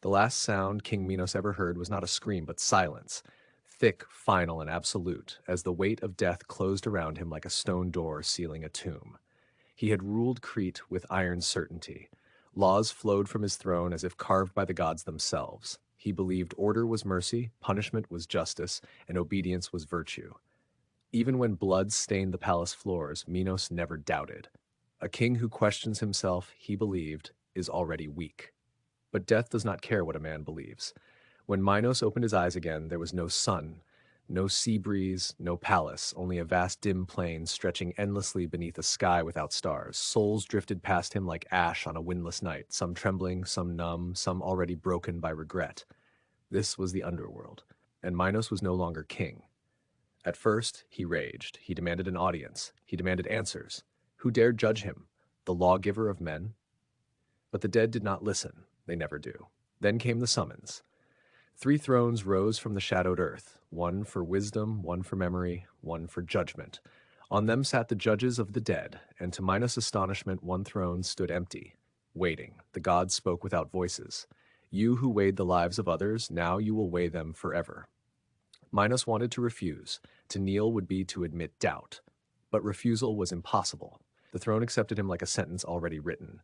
The last sound King Minos ever heard was not a scream, but silence, thick, final, and absolute, as the weight of death closed around him like a stone door sealing a tomb. He had ruled Crete with iron certainty. Laws flowed from his throne as if carved by the gods themselves. He believed order was mercy, punishment was justice, and obedience was virtue. Even when blood stained the palace floors, Minos never doubted. A king who questions himself, he believed, is already weak. But death does not care what a man believes. When Minos opened his eyes again, there was no sun, no sea breeze, no palace, only a vast dim plain stretching endlessly beneath a sky without stars. Souls drifted past him like ash on a windless night, some trembling, some numb, some already broken by regret. This was the underworld, and Minos was no longer king. At first, he raged. He demanded an audience. He demanded answers. Who dared judge him? The lawgiver of men? But the dead did not listen. They never do. Then came the summons. 3 thrones rose from the shadowed earth, one for wisdom, one for memory, one for judgment. On them sat the judges of the dead, and to Minos' astonishment, one throne stood empty, waiting. The gods spoke without voices. You who weighed the lives of others, now you will weigh them forever. Minos wanted to refuse. To kneel would be to admit doubt. But refusal was impossible. The throne accepted him like a sentence already written.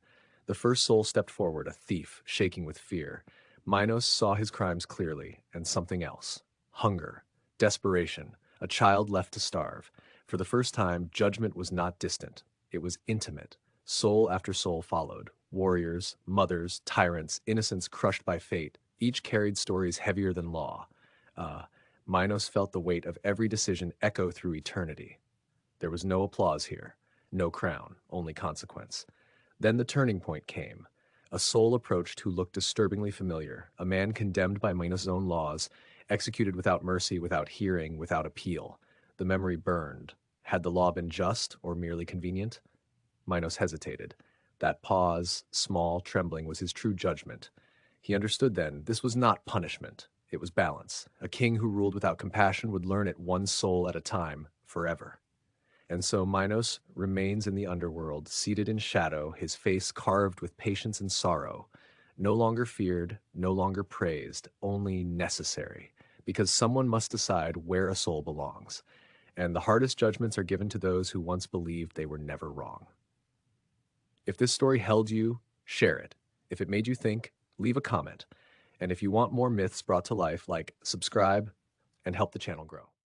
The first soul stepped forward, a thief, shaking with fear. Minos saw his crimes clearly, and something else. Hunger, desperation, a child left to starve. For the first time, judgment was not distant. It was intimate. Soul after soul followed. Warriors, mothers, tyrants, innocents crushed by fate. Each carried stories heavier than law. Minos felt the weight of every decision echo through eternity. There was no applause here, no crown, only consequence. Then the turning point came. A soul approached who looked disturbingly familiar, a man condemned by Minos' own laws, executed without mercy, without hearing, without appeal. The memory burned. Had the law been just or merely convenient? Minos hesitated. That pause, small, trembling, was his true judgment. He understood then, this was not punishment. It was balance. A king who ruled without compassion would learn it one soul at a time, forever. And so Minos remains in the underworld, seated in shadow, his face carved with patience and sorrow, no longer feared, no longer praised, only necessary, because someone must decide where a soul belongs. And the hardest judgments are given to those who once believed they were never wrong. If this story held you, share it. If it made you think, leave a comment. And if you want more myths brought to life, subscribe and help the channel grow.